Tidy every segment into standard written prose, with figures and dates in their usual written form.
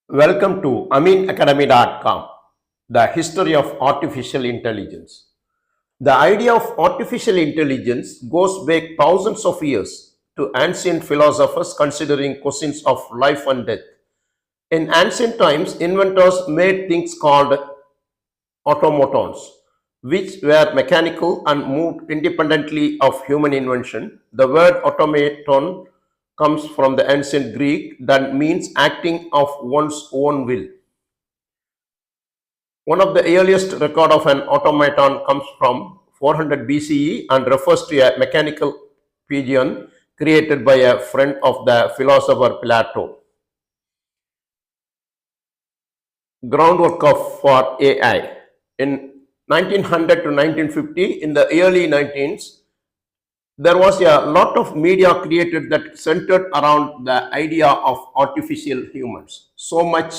Welcome to aminacademy.com, the history of artificial intelligence. The idea of artificial intelligence goes back thousands of years to ancient philosophers considering questions of life and death. In ancient times, inventors made things called automatons, which were mechanical and moved independently of human invention. The word automaton comes from the ancient Greek that means acting of one's own will. One of the earliest record of an automaton comes from 400 BCE and refers to a mechanical pigeon created by a friend of the philosopher Plato. Groundwork for AI. In 1900 to 1950, in the early 19s, there was a lot of media created that centered around the idea of artificial humans. So much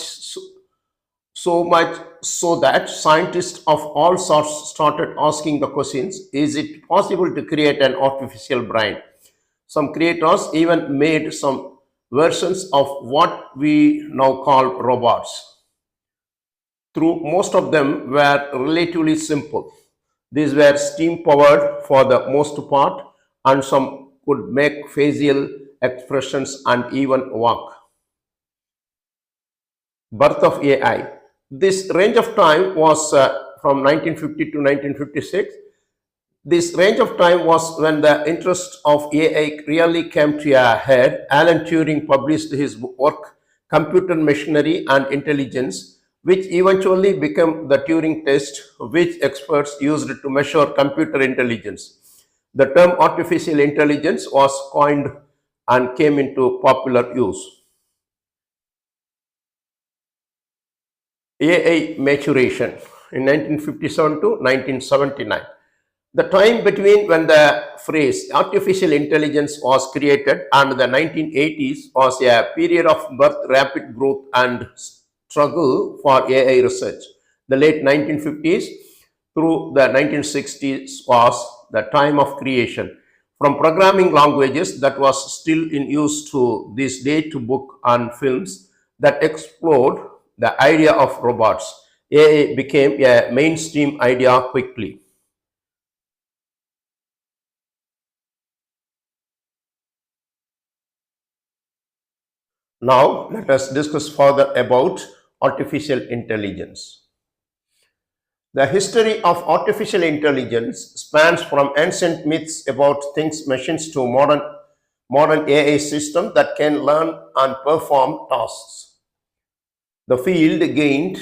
so that scientists of all sorts started asking the questions, is it possible to create an artificial brain? Some creators even made some versions of what we now call robots. Through most of them were relatively simple. These were steam powered for the most part, and some could make facial expressions and even walk. Birth of AI. This range of time was from 1950 to 1956. This range of time was when the interest of AI really came to a head. Alan Turing published his work, Computer Machinery and Intelligence, which eventually became the Turing test, which experts used to measure computer intelligence. The term artificial intelligence was coined and came into popular use. AI maturation in 1957 to 1979. The time between when the phrase artificial intelligence was created and the 1980s was a period of birth, rapid growth, and struggle for AI research. The late 1950s through the 1960s was the time of creation. From programming languages that was still in use to this day to book and films that explored the idea of robots, AI became a mainstream idea quickly. Now, let us discuss further about artificial intelligence. The history of artificial intelligence spans from ancient myths about things machines to modern AI systems that can learn and perform tasks. The field gained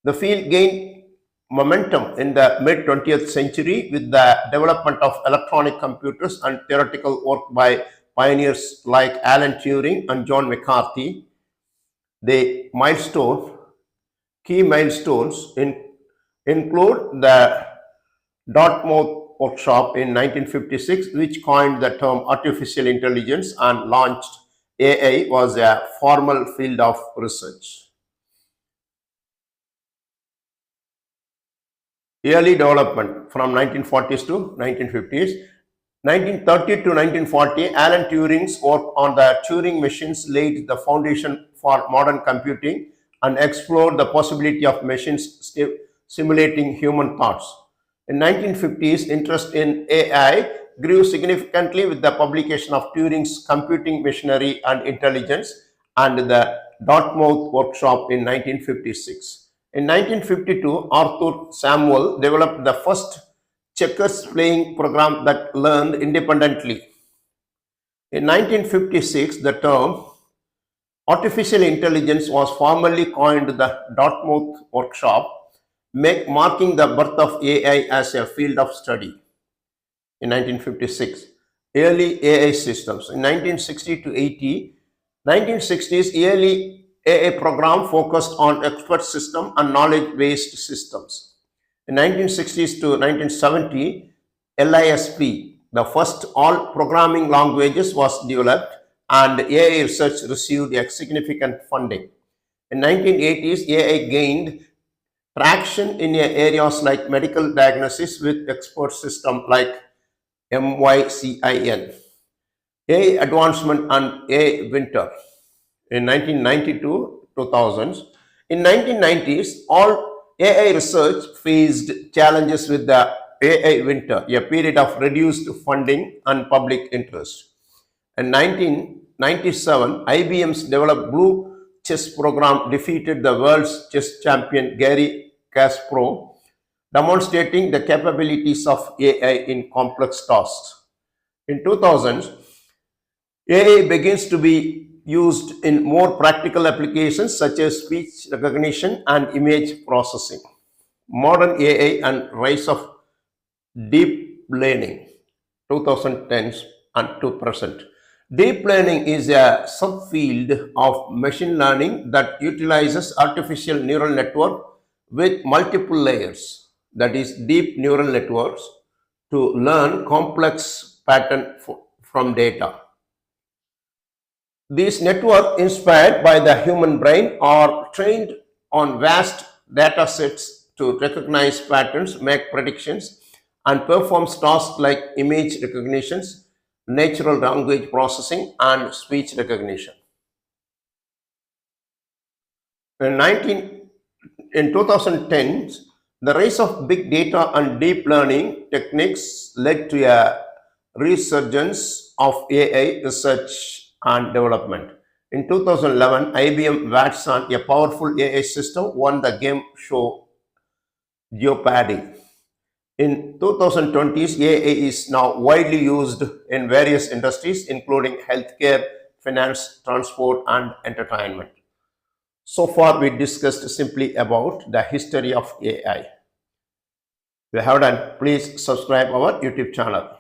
the field gained momentum in the mid 20th century with the development of electronic computers and theoretical work by pioneers like Alan Turing and John McCarthy. The key milestones include the Dartmouth Workshop in 1956, which coined the term artificial intelligence and launched AI was a formal field of research. Early development from 1940s to 1950s. 1930 to 1940, Alan Turing's work on the Turing machines laid the foundation for modern computing and explored the possibility of machines simulating human thoughts. In 1950s, interest in AI grew significantly with the publication of Turing's Computing Machinery and Intelligence and the Dartmouth Workshop in 1956. In 1952, Arthur Samuel developed the first checkers playing program that learned independently. In 1956, the term artificial intelligence was formally coined the Dartmouth Workshop, marking the birth of AI as a field of study. In 1956, early AI systems. In 1960 to 80, 1960s, early AI program focused on expert system and knowledge-based systems. In 1960s to 1970, LISP, the first all programming languages, was developed and AI research received a significant funding. In 1980s, AI gained traction in areas like medical diagnosis with expert systems like MYCIN, AI advancement and AI winter. in 1990 to 2000s. In 1990s, all AI research faced challenges with the AI winter, a period of reduced funding and public interest. In 1997, IBM's developed Blue chess program defeated the world's chess champion Gary Kasparov, demonstrating the capabilities of AI in complex tasks. In 2000s, AI begins to be used in more practical applications such as speech recognition and image processing. Modern AI and rise of deep learning, 2010s and to present. Deep learning is a subfield of machine learning that utilizes artificial neural network with multiple layers, that is deep neural networks, to learn complex pattern from data. These networks, inspired by the human brain, are trained on vast data sets to recognize patterns, make predictions, and perform tasks like image recognitions, natural language processing, and speech recognition. In 2010s, the rise of big data and deep learning techniques led to a resurgence of AI research and development. In 2011, IBM Watson, a powerful AI system, won the game show Jeopardy! In 2020s, AI is now widely used in various industries, including healthcare, finance, transport, and entertainment. So far, we discussed simply about the history of AI. If you have done, please subscribe our YouTube channel.